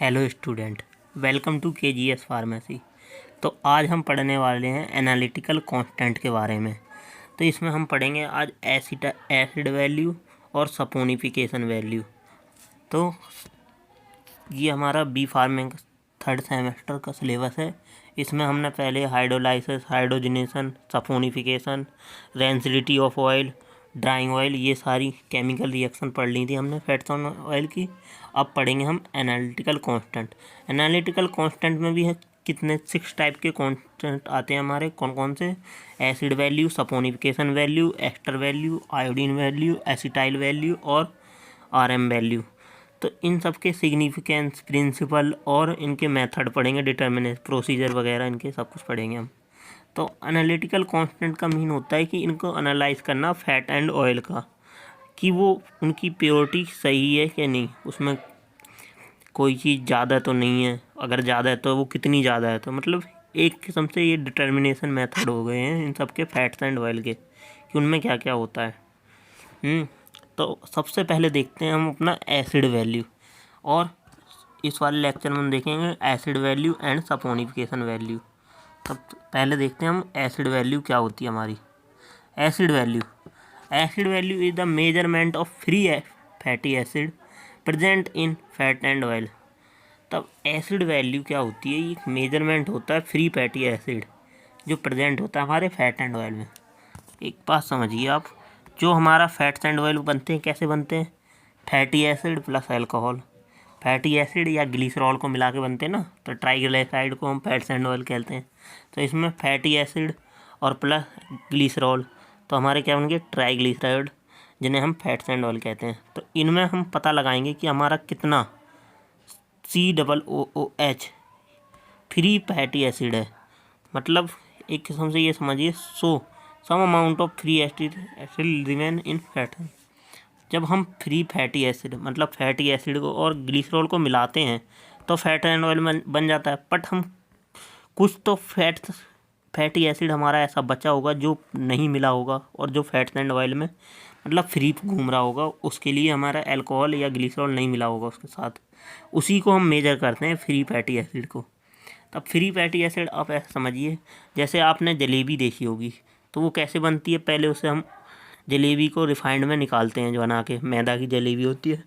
Hello student, welcome to KGS pharmacy. तो आज हम पढ़ने वाले हैं एनालिटिकल कांस्टेंट के बारे में। तो इसमें हम पढ़ेंगे आज एसिड वैल्यू और सपोनिफिकेशन वैल्यू। तो ये हमारा बी फार्मिंग थर्ड सेमेस्टर का सिलेबस है। इसमें हमने पहले hydrolysis, hydrogenation, saponification, rancidity of oil, drawing oil, ये सारी केमिकल रिएक्शन पढ़ ली थी हमने फैट्स ऑन ऑयल की। अब पढ़ेंगे हम एनालिटिकल कांस्टेंट। एनालिटिकल कांस्टेंट में भी है कितने 6 टाइप के कांस्टेंट आते हैं हमारे। कौन कौन से? Acid value, saponification value, ester value, iodine value, acetyl value और आरएम वैल्यू। तो इन सब के सिग्निफिकेंस, प्रिंसिपल और इनके मेथड पढ़ेंगे, डिटर्मिनेशन, प्रोसीजर वगैरह, इनके सब कुछ पढ़ेंगे हम। तो एनालिटिकल कांस्टेंट का मीन होता है कि इनको एनालाइज करना फैट एंड ऑयल का, कि वो उनकी प्योरिटी सही है कि नहीं, उसमें कोई चीज़ ज़्यादा तो नहीं है, अगर ज़्यादा है तो वो कितनी ज़्यादा है। तो मतलब एक किस्म से ये डिटर्मिनेशन मेथड हो गए हैं इन सब के, फैट्स एंड ऑयल के, कि उनमें क्या क्या होता है। तो सबसे पहले देखते हैं हम अपना एसिड वैल्यू, और इस वाले लेक्चर में हम देखेंगे acid value and saponification value. तब पहले देखते हैं हम एसिड वैल्यू क्या होती है हमारी। Acid value is the measurement of free fatty acid present in fat and oil. तब एसिड वैल्यू क्या होती है? ये मेजरमेंट होता है फ्री फैटी एसिड जो प्रेजेंट होता है हमारे फैट एंड ऑयल में। एक बात समझिए आप, जो हमारा फैट्स एंड ऑयल बनते हैं कैसे बनते हैं? Fatty acid plus alcohol, fatty acid या ग्लिसरॉल को मिला के बनते हैं ना, तो ट्राइग्लिसराइड को हम फैट्स एंड ऑयल कहते हैं। तो इसमें फैटी एसिड और प्लस ग्लिसरॉल, तो हमारे क्या बन गए? ट्राइग्लिसराइड, जिन्हें हम फैट्स एंड ऑयल कहते हैं। तो इनमें हम पता लगाएंगे कि हमारा कितना COOH फ्री फैटी एसिड है। मतलब एक किस्म से ये समझिए, some amount of free acid remain in fat. जब हम फ्री फैटी एसिड मतलब फैटी एसिड को और ग्लिसरॉल को मिलाते हैं तो फैट एंड ऑयल बन जाता है। बट हम कुछ तो फैटी एसिड हमारा ऐसा बचा होगा जो नहीं मिला होगा, और जो फैट्स एंड ऑयल में मतलब फ्री घूम रहा होगा, उसके लिए हमारा अल्कोहल या ग्लिसरॉल नहीं मिला होगा उसके साथ। उसी को हम मेजर करते हैं फ्री फैटी एसिड को। तब फ्री फैटी एसिड आप ऐसा समझिए, जैसे आपने जलेबी देखी होगी, तो वो कैसे बनती है? पहले उसे हम जलेबी को रिफाइंड में निकालते हैं, जो बना के मैदा की जलेबी होती है।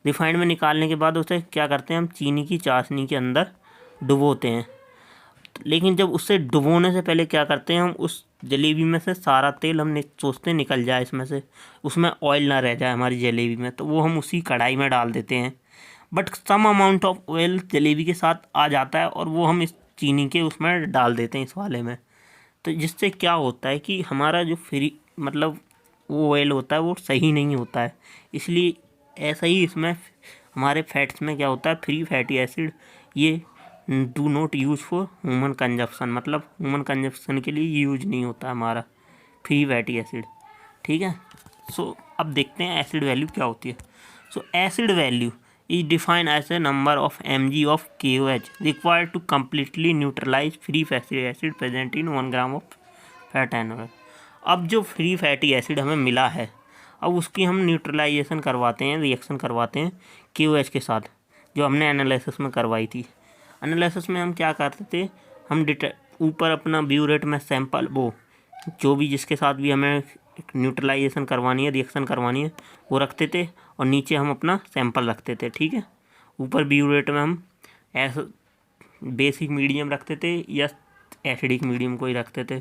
रिफाइंड में निकालने के बाद उसे क्या करते हैं हम? चीनी की चाशनी के अंदर डुबोते हैं। लेकिन जब उससे डुबोने से पहले क्या करते हैं हम? उस जलेबी में से सारा तेल हम सोचते हैं निकल जाए इसमें से, उसमें ऑयल ना रह जाए हमारी जलेबी में, तो वो हम उसी कढ़ाई में डाल देते हैं। But some amount of oil jalebi के साथ आ जाता है, और वो हम इस चीनी के उसमें डाल देते हैं इस वाले में। तो जिससे क्या होता है कि हमारा जो फ्री मतलब वो ऑयल होता है वो सही नहीं होता है। इसलिए ऐसा ही इसमें हमारे फैट्स में क्या होता है? फ्री फैटी एसिड ये do not use for human consumption, मतलब ह्यूमन कंजप्शन के लिए यूज नहीं होता हमारा फ्री फैटी एसिड। ठीक है। सो अब देखते हैं एसिड वैल्यू क्या होती है। सो acid value is defined as a number of mg of KOH required to completely neutralize free fatty acid present in 1 gram of fat and oil। अब जो फ्री फैटी एसिड हमें मिला है, अब उसकी हम न्यूट्रलाइजेशन करवाते हैं, रिएक्शन करवाते हैं KOH के साथ, जो हमने एनालिसिस में करवाई थी। एनालिसिस में हम क्या करते थे? हम ऊपर अपना ब्यूरेट में सैंपल, वो जो भी जिसके साथ भी हमें न्यूट्रलाइजेशन करवानी है, रिएक्शन करवानी है, वो रखते थे, और नीचे हम अपना सैंपल रखते थे। ठीक है। ऊपर ब्यूरेट में हम ऐसा बेसिक मीडियम रखते थे या एसिडिक मीडियम को ही रखते थे,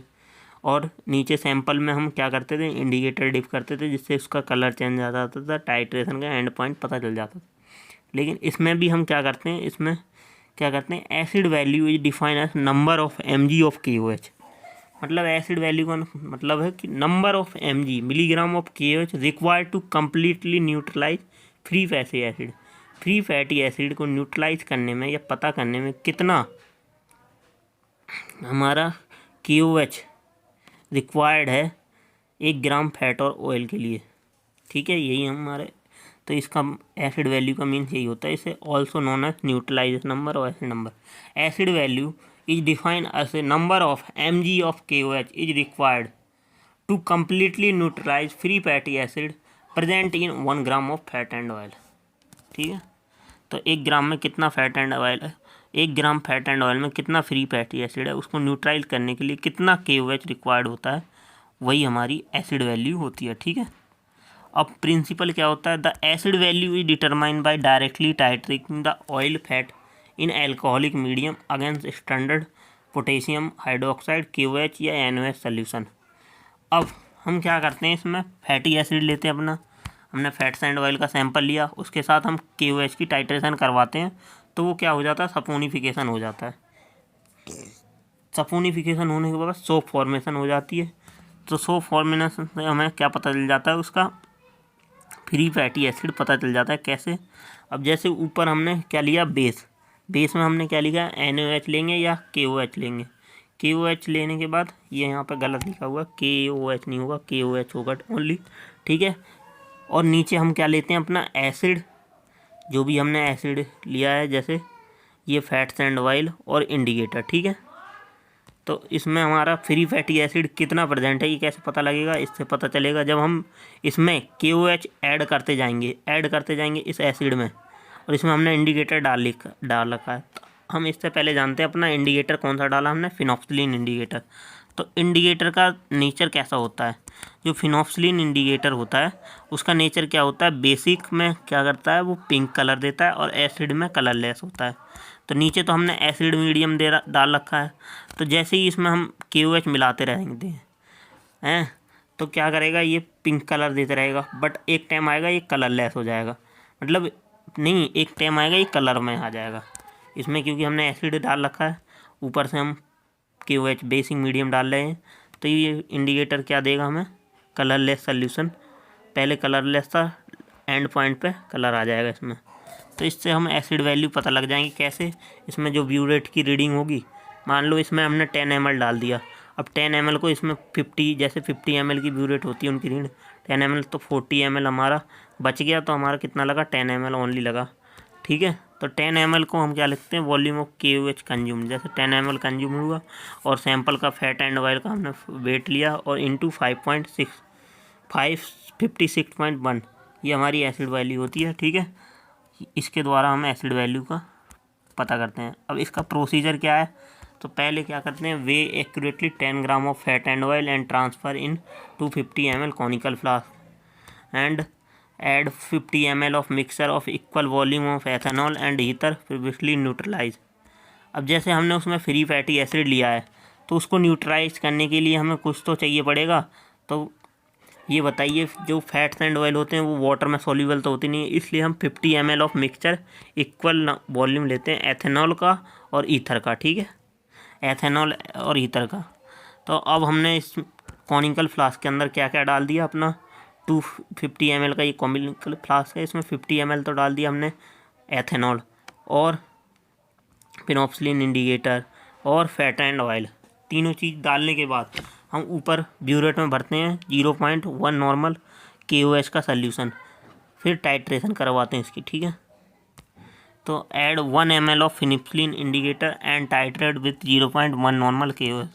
और नीचे सैंपल में हम क्या करते थे? इंडिकेटर डिप करते थे, जिससे उसका कलर चेंज आ जाता था, टाइट्रेशन का एंड पॉइंट पता चल जाता था। लेकिन इसमें भी हम क्या करते हैं? इसमें क्या करते हैं? Acid value is defined as number of mg of KOH। मतलब एसिड वैल्यू का मतलब है कि number of mg milligram of KOH required to completely neutralize free fatty acid. Free fatty acid को न्यूट्रलाइज करने में या पता करने में कितना हमारा KOH रिक्वायर्ड है 1 ग्राम फैट और ऑयल के लिए। ठीक है, यही हमारे, तो इसका एसिड वैल्यू का मीन्स यही होता है। इसे also known as neutralisation number और acid number. Acid value is defined as a number of mg of KOH is required to completely neutralize free fatty acid present in 1 gram of fat and oil। ठीक है। तो 1 ग्राम में कितना fat and oil है, 1 ग्राम fat and oil में कितना free fatty acid है, उसको न्यूट्रलाइज करने के लिए कितना KOH रिक्वायर्ड होता है, वही हमारी एसिड वैल्यू होती है। ठीक है, अब प्रिंसिपल क्या होता है, the acid value is determined by directly titrating the oil fat in alcoholic medium against standard potassium hydroxide KOH या NOH सोल्यूशन। अब हम क्या करते हैं, इसमें फैटी एसिड लेते हैं अपना, हमने फैट्स एंड ऑयल का सैंपल लिया, उसके साथ हम KOH की टाइट्रेशन करवाते हैं, तो वो क्या हो जाता है, सपोनिफिकेशन हो जाता है। सपोनिफिकेशन होने के बाद सोप फॉर्मेशन हो जाती है। तो सोप फॉर्मेशन से हमें क्या पता चल जाता है, उसका फ्री फैटी एसिड पता चल जाता है। कैसे, अब जैसे ऊपर हमने क्या लिया, बेस में हमने क्या लिखा है, NOH लेंगे या KOH लेंगे। KOH लेने के बाद ये यहाँ पे गलत लिखा हुआ, KOH नहीं होगा, KOH होगा ओनली। ठीक है, और नीचे हम क्या लेते हैं, अपना एसिड, जो भी हमने एसिड लिया है, जैसे ये फैट्स एंड ऑयल और इंडिकेटर। ठीक है, तो इसमें हमारा फ्री फैटी एसिड कितना प्रेजेंट है, ये कैसे पता लगेगा, इससे पता चलेगा जब हम इसमें KOH ऐड करते जाएंगे इस एसिड में, और इसमें हमने इंडिकेटर डाल रखा है। तो हम इससे पहले जानते हैं अपना इंडिकेटर कौन सा डाला हमने, फिनोक्सिलिन इंडिकेटर। तो इंडिकेटर का नेचर कैसा होता है, जो फिनोक्सिलिन इंडिकेटर होता है उसका नेचर क्या होता है, बेसिक में क्या करता है, वो पिंक कलर देता है और एसिड में कलरलेस होता है। तो नीचे तो हमने एसिड मीडियम डाल रखा है, तो जैसे ही इसमें हम KOH मिलाते रहेंगे हैं, तो क्या करेगा, ये पिंक कलर देते रहेगा, बट एक टाइम आएगा ये कलरलेस हो जाएगा, मतलब नहीं, एक टाइम आएगा ये कलर में आ जाएगा इसमें, क्योंकि हमने एसिड डाल रखा है, ऊपर से हम KOH बेसिक मीडियम डाल रहे हैं, तो ये इंडिकेटर क्या देगा हमें, कलरलेस सोल्यूशन। पहले कलरलेस था, एंड पॉइंट पे कलर आ जाएगा इसमें। तो इससे हम एसिड वैल्यू पता लग जाएंगे। कैसे, इसमें जो ब्यूरेट की रीडिंग होगी, मान लो इसमें हमने 10 ml डाल दिया, अब 10 ml को इसमें 50, जैसे 50 ml की ब्यूरेट होती है उनकी रीड 10 ml, तो 40 ml हमारा बच गया, तो हमारा कितना लगा, 10 ml ओनली लगा। ठीक है, तो 10 ml को हम क्या लिखते हैं, वॉल्यूम ऑफ KOH कंज्यूम, जैसे 10 ml कंज्यूम हुआ और सैंपल का फैट एंड ऑयल का हमने वेट लिया और इंटू 56.1 ये हमारी एसिड वैल्यू होती है। ठीक है, इसके द्वारा हम एसिड वैल्यू का पता करते हैं। अब इसका प्रोसीजर क्या है, तो पहले क्या करते हैं, weigh accurately 10 gram of fat and oil and transfer in 250 ml conical flask and add 50 ml of mixture of equal volume of ethanol and ether previously neutralise. अब जैसे हमने उसमें फ्री फैटी एसिड लिया है, तो उसको न्यूट्रलाइज करने के लिए हमें कुछ तो चाहिए पड़ेगा। तो ये बताइए, जो फैट्स एंड ऑयल होते हैं वो वाटर में सॉल्यूबल तो होती नहीं है, इसलिए हम 50 ml of mixture equal volume लेते हैं एथेनॉल का और ईथर का। ठीक है, एथेनॉल और ईथर का। तो अब हमने इस कॉनिकल फ्लास्क के अंदर क्या क्या डाल दिया, अपना 250 ml का ये कॉनिकल फ्लास्क है, इसमें 50 ml तो डाल दिया हमने एथेनॉल और फिनोक्सिलिन इंडिकेटर और फैट एंड ऑयल। तीनों चीज़ डालने के बाद हम ऊपर ब्यूरेट में भरते हैं 0.1 नॉर्मल KOH का सल्यूशन, फिर टाइट्रेशन करवाते हैं इसकी। ठीक है, तो add 1 ml of phenolphthalein indicator and titrate with 0.1 normal KOH।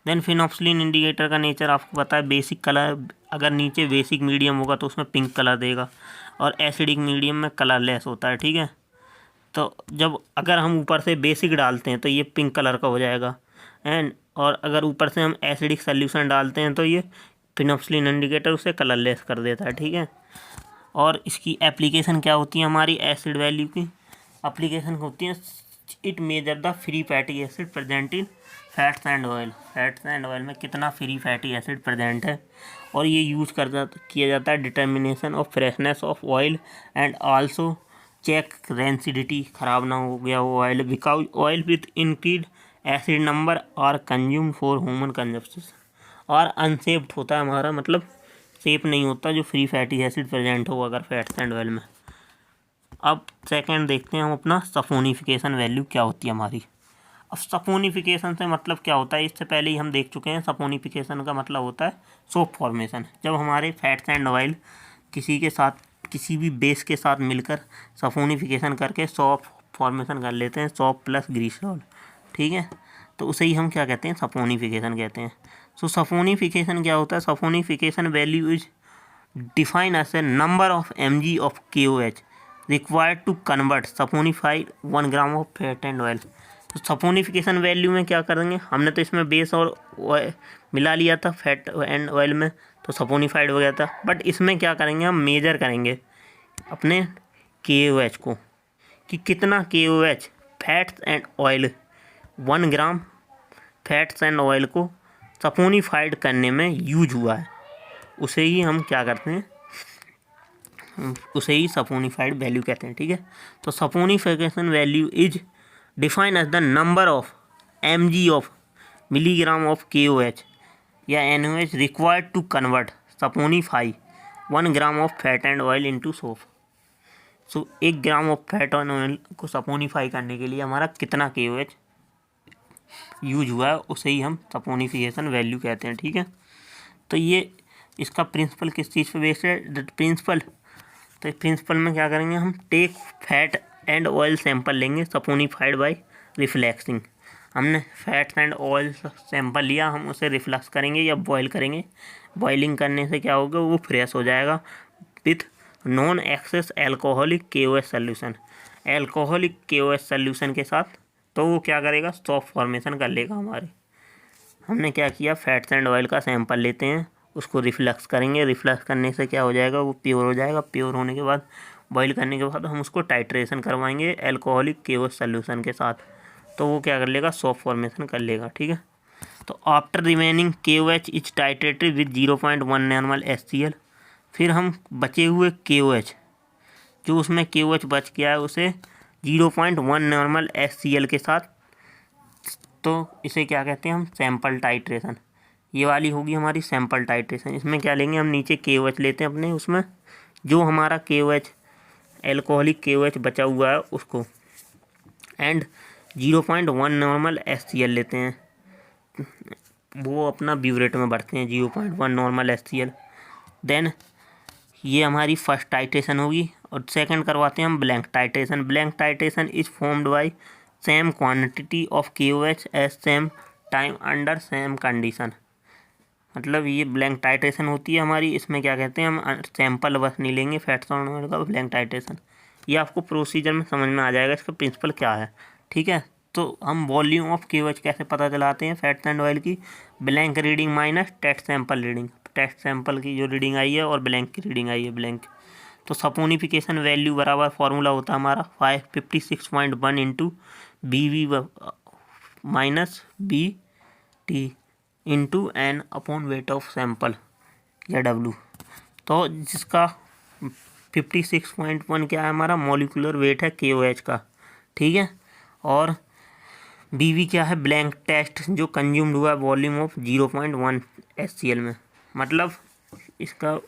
Then phenolphthalein indicator का नेचर आपको पता है, बेसिक कलर, अगर नीचे बेसिक मीडियम होगा तो उसमें पिंक कलर देगा और एसिडिक मीडियम में कलरलेस होता है। ठीक है, तो जब अगर हम ऊपर से बेसिक डालते हैं तो ये पिंक कलर का हो जाएगा, एंड और अगर ऊपर से हम एसिडिक सोल्यूशन डालते हैं तो ये फिनोक्सिलिन इंडिकेटर उसे कलरलेस कर देता है। ठीक है, और इसकी एप्लीकेशन क्या होती है, हमारी एसिड वैल्यू की एप्लीकेशन होती है, it measure the free fatty acid present in fats and oil. Fats and oil में कितना फ्री फैटी एसिड प्रेजेंट है, और ये यूज़ किया जाता है determination of freshness of oil and also check rancidity, ख़राब ना हो गया वो oil, because oil with increased acid number are consume for human consumption, और अनसेफ्ड होता है हमारा, मतलब सेफ नहीं होता जो फ्री फैटी एसिड प्रेजेंट हो अगर फैट्स एंड ऑयल में। अब सेकंड देखते हैं हम अपना सपोनिफिकेशन वैल्यू क्या होती है हमारी। अब सपोनिफिकेशन से मतलब क्या होता है, इससे पहले ही हम देख चुके हैं। सपोनिफिकेशन का मतलब होता है सोप फॉर्मेशन, जब हमारे फैट्स एंड ऑयल किसी के साथ, किसी भी बेस के साथ मिलकर सपोनिफिकेशन करके सोप फॉर्मेशन कर लेते हैं, सोप प्लस ग्लिसरॉल। ठीक है, तो उसे ही हम क्या कहते हैं, सपोनिफिकेशन कहते हैं। सो सपोनिफिकेशन क्या होता है, saponification value is define as a number of mg of KOH required to convert saponified 1 gram of fat and oil. तो सपोनिफिकेशन वैल्यू में क्या करेंगे, हमने तो इसमें बेस और मिला लिया था फैट एंड ऑयल में, तो सपोनिफाइड हो गया था। बट इसमें क्या करेंगे, हम मेजर करेंगे अपने KOH को कि कितना KOH fats and oil 1 gram fats and oil को सपोनिफाइड करने में यूज हुआ है, उसे ही हम क्या करते हैं, उसे ही सपोनिफाइड वैल्यू कहते हैं। ठीक है, तो saponification value is define as the number of mg of milligram of KOH या NOH required to convert saponify 1 gram of fat and oil into soap. So 1 gram of fat and oil को saponify करने के लिए हमारा कितना KOH use हुआ है, उसे ही हम सपोनिफिकेशन वैल्यू कहते हैं। ठीक है, तो ये इसका प्रिंसिपल किस चीज़ पे बेस्ड है, प्रिंसिपल, तो प्रिंसिपल में क्या करेंगे, हम take fat and oil sample लेंगे सपोनिफाइड बाय रिफ्लेक्सिंग। हमने फैट एंड ऑयल सैंपल लिया, हम उसे रिफ्लेक्स करेंगे या बॉयल करेंगे। बॉइलिंग करने से क्या होगा, वो फ्रेश हो जाएगा with non excess alcoholic KOH solution. Alcoholic KOH solution के साथ तो वो क्या करेगा, सॉफ्ट फॉर्मेशन कर लेगा हमारे। हमने क्या किया, फैट्स एंड ऑयल का सैंपल लेते हैं, उसको रिफ्लेक्स करेंगे, रिफ्लेक्स करने से क्या हो जाएगा, वो प्योर हो जाएगा। प्योर होने के बाद बॉईल करने के बाद हम उसको टाइट्रेशन करवाएंगे एल्कोहलिक KOH सोल्यूशन के साथ, तो वो क्या कर लेगा, सॉफ्ट फॉर्मेशन कर लेगा। ठीक है, तो after remaining KOH is titrated with 0.1 normal HCl। फिर हम बचे हुए KOH, जो उसमें KOH बच गया है, उसे 0.1 नॉर्मल HCl के साथ, तो इसे क्या कहते हैं हम, सैंपल टाइट्रेशन। ये वाली होगी हमारी सैंपल टाइट्रेशन। इसमें क्या लेंगे, हम नीचे KOH लेते हैं अपने, उसमें जो हमारा KOH एल्कोहलिक KOH बचा हुआ है उसको, एंड 0.1 नॉर्मल HCl लेते हैं, वो अपना ब्यूरेट में बढ़ते हैं 0.1 नॉर्मल HCl। देन ये हमारी फर्स्ट टाइट्रेशन होगी, और सेकंड करवाते हैं हम blank titration. Blank titration is formed by same quantity of KOH as same time under same condition. मतलब ये ब्लैंक टाइट्रेशन होती है हमारी, इसमें क्या कहते हैं, हम सैंपल बस नहीं लेंगे फैट्स और ऑयल का, ब्लैंक टाइट्रेशन। ये आपको प्रोसीजर में समझ में आ जाएगा, इसका प्रिंसिपल क्या है। ठीक है, तो हम वॉल्यूम ऑफ KOH कैसे पता चलाते हैं फैट्स एंड ऑयल की, blank reading minus test sample reading. Test sample की जो रीडिंग आई है और ब्लैंक की रीडिंग आई है, ब्लैंक। तो सपोनिफिकेशन वैल्यू बराबर फार्मूला होता है हमारा 556.1 into BV minus BT into N upon weight of sample या W। तो जिसका 56.1 क्या है, हमारा मॉलिक्यूलर वेट है KOH का। ठीक है, और BV क्या है, ब्लैंक टेस्ट जो कंज्यूम्ड हुआ है वॉल्यूम ऑफ 0.1 HCl में। मतलब इसका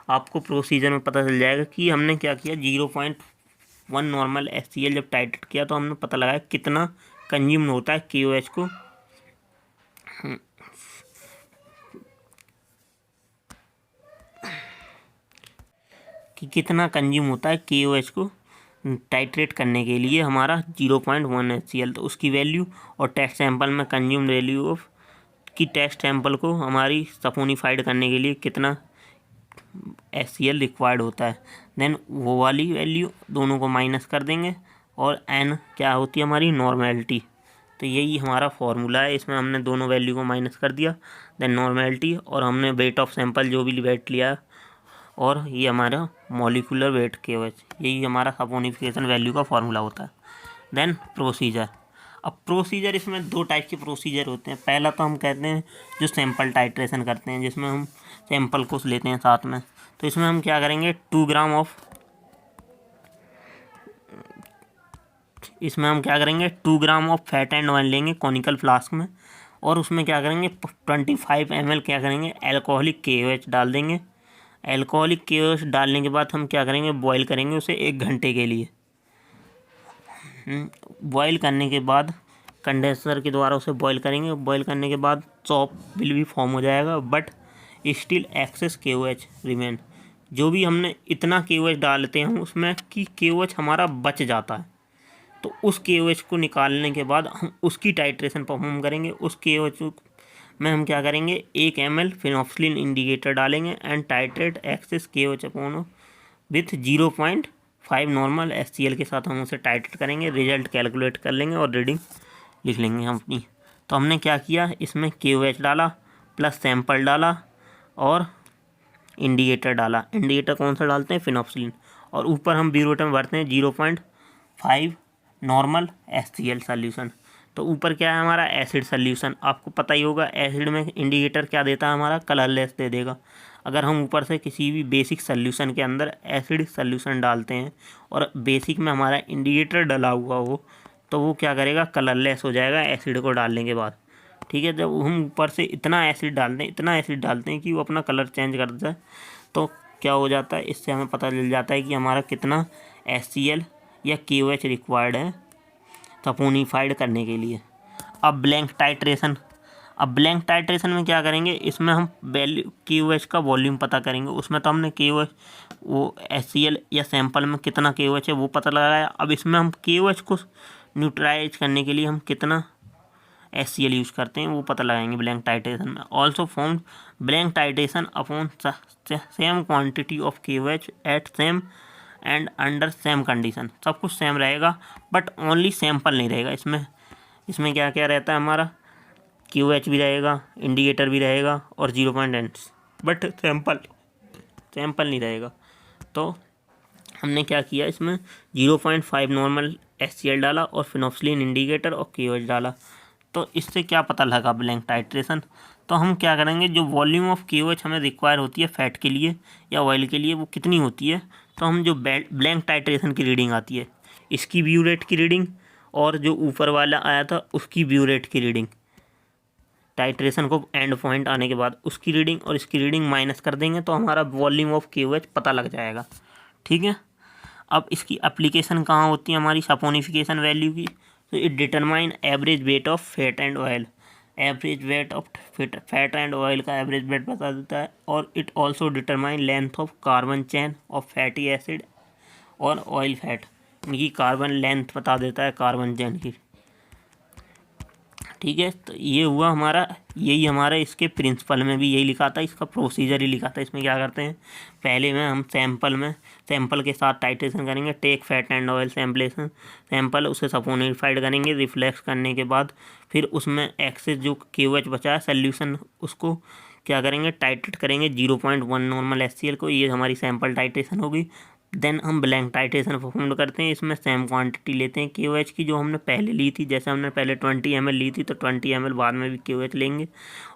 आपको प्रोसीजर में पता चल जाएगा कि हमने क्या किया, 0.1 नॉर्मल HCl जब टाइट्रेट किया तो हमने पता लगाया कितना कंज्यूम होता है KOH को, कि कितना कंज्यूम होता है KOH को टाइट्रेट करने के लिए हमारा 0.1 HCl, तो उसकी वैल्यू, और टेस्ट सैंपल में कंज्यूम वैल्यू ऑफ कि टेस्ट सैंपल को हमारी सपोनिफाइड करने के लिए कितना HCl रिक्वायर्ड होता है। देन वो वाली वैल्यू दोनों को माइनस कर देंगे, और N क्या होती है हमारी, नॉर्मेलिटी। तो यही हमारा फॉर्मूला है, इसमें हमने दोनों वैल्यू को माइनस कर दिया, देन नॉर्मेलिटी, और हमने वेट ऑफ सैंपल जो भी वेट लिया, और ये हमारा मॉलिक्यूलर वेट KOH, यही हमारा सपोनिफिकेशन वैल्यू का फॉर्मूला होता है। Then procedure. अब प्रोसीजर, इसमें 2 टाइप के प्रोसीजर होते हैं। पहला तो हम कहते हैं जो सैंपल टाइट्रेशन करते हैं, जिसमें हम सैंपल को लेते हैं साथ में। तो इसमें हम क्या करेंगे, 2 ग्राम ऑफ फैट एंड ऑयल लेंगे कॉनिकल फ्लास्क में, और उसमें क्या करेंगे 25 ml क्या करेंगे, एल्कोहलिक KOH डाल देंगे। एल्कोहलिक KOH डालने के बाद हम क्या करेंगे, बॉईल करेंगे उसे 1 घंटे के लिए। बॉईल करने के बाद कंडेंसर के द्वारा उसे बॉईल करेंगे। बॉईल करने के बाद सॉप विल भी फॉर्म हो जाएगा, but still excess KOH remain. जो भी हमने इतना KOH डालते हैं उसमें कि KOH हमारा बच जाता है, तो उस KOH को निकालने के बाद हम उसकी टाइट्रेशन परफॉर्म करेंगे। उस KOH में हम क्या करेंगे, 1 ml फिनॉक्सिलिन इंडिकेटर डालेंगे and titrate excess KOH upon with 5 normal HCl के साथ हम उसे टाइट्रेट करेंगे, रिजल्ट कैलकुलेट कर लेंगे और रीडिंग लिख लेंगे हम अपनी। तो हमने क्या किया, इसमें KOH डाला प्लस सैंपल डाला और इंडिकेटर डाला। इंडिकेटर कौन सा डालते हैं, फिनॉक्सिलिन, और ऊपर हम ब्यूरेट में भरते हैं 0.5 नॉर्मल HCl सॉल्यूशन। तो ऊपर क्या है हमारा एसिड सॉल्यूशन। आपको पता ही होगा एसिड में इंडिकेटर क्या देता है हमारा, कलरलेस दे देगा। अगर हम ऊपर से किसी भी बेसिक सॉल्यूशन के अंदर एसिड सॉल्यूशन डालते हैं और बेसिक में हमारा इंडिकेटर डला हुआ हो तो वो क्या करेगा, कलरलेस हो जाएगा एसिड को डालने के बाद। ठीक है, जब हम ऊपर से इतना एसिड डालते हैं कि वो अपना कलर चेंज कर देता है तो क्या हो जाता है, इससे हमें पता चल जाता है कि हमारा कितना HCl या KOH रिक्वायर्ड है सपोनिफाइड करने के लिए। अब ब्लैंक टाइट्रेशन में क्या करेंगे, इसमें हम वैल्यू KOH का वॉल्यूम पता करेंगे। उसमें तो हमने KOH वो HCl या सैंपल में कितना KOH है वो पता लगाया। अब इसमें हम KOH को न्यूट्रलाइज करने के लिए हम कितना HCl यूज़ करते हैं वो पता लगाएंगे ब्लैंक टाइट्रेशन में। Also form blank titration upon same quantity of KOH at same and under same condition. सब कुछ सेम रहेगा बट ओनली सैंपल नहीं रहेगा। इसमें क्या क्या रहता है हमारा, KOH भी रहेगा, इंडिकेटर भी रहेगा और 0.8 बट सैंपल नहीं रहेगा। तो हमने क्या किया, इसमें 0.5 नॉर्मल HCl डाला और फिनॉक्सिलिन इंडिकेटर और KOH डाला। तो इससे क्या पता लगा ब्लैंक टाइट्रेशन। तो हम क्या करेंगे, जो वॉल्यूम ऑफ KOH हमें रिक्वायर होती है फैट के लिए या ऑयल के लिए वो कितनी होती है, तो हम जो ब्लैंक टाइट्रेशन की रीडिंग आती है इसकी ब्यूरेट की रीडिंग और जो ऊपर वाला आया था उसकी ब्यूरेट की रीडिंग, टाइट्रेशन को एंड पॉइंट आने के बाद उसकी रीडिंग और इसकी रीडिंग माइनस कर देंगे तो हमारा वॉल्यूम ऑफ KOH पता लग जाएगा। ठीक है, अब इसकी एप्लीकेशन कहाँ होती है हमारी सपोनिफिकेशन वैल्यू की, तो it determine average weight of fat and oil. Average weight of fat and oil का एवरेज वेट बता देता है और it also determine length of carbon chain of fatty acid और ऑयल फैट। इनकी कार्बन लेंथ बता देता है कार्बन चेन की। ठीक है, तो ये हुआ हमारा, यही हमारा इसके प्रिंसिपल में भी यही लिखा था, इसका प्रोसीजर ही लिखा था। इसमें क्या करते हैं, पहले में हम सैंपल के साथ टाइट्रेशन करेंगे, take fat and oil sample उसे सपोनिफाइड करेंगे। रिफ्लेक्स करने के बाद फिर उसमें एक्सेस जो KOH बचा है सोल्यूशन उसको क्या करेंगे, टाइट्रेट करेंगे 0.1 नॉर्मल HCl को। ये हमारी सैंपल टाइट्रेशन होगी। देन हम ब्लैंक टाइट्रेशन परफॉर्म करते हैं। इसमें सेम क्वांटिटी लेते हैं KOH की जो हमने पहले ली थी। जैसे हमने पहले 20 ml ली थी तो 20 ml बाद में भी KOH लेंगे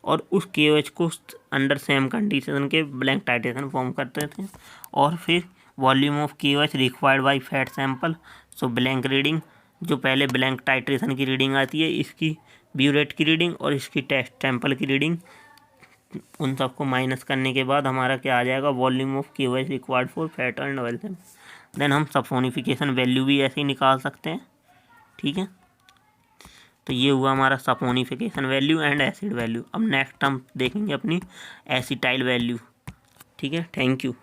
और उस KOH को अंडर सेम कंडीशन के ब्लैंक टाइट्रेशन फॉर्म करते थे। और फिर volume of KOH required by fat sample, so blank reading, जो पहले ब्लैंक टाइट्रेशन की रीडिंग आती है इसकी ब्यूरेट की रीडिंग और इसकी टेस्ट सैंपल की रीडिंग, उन सबको माइनस करने के बाद हमारा क्या आ जाएगा, volume of KOH required for fat and oil. Then हम सपोनिफिकेशन वैल्यू भी ऐसे ही निकाल सकते हैं। ठीक है, तो ये हुआ हमारा saponification value and acid value. अब नेक्स्ट हम देखेंगे अपनी एसिटाइल वैल्यू। ठीक है, थैंक यू।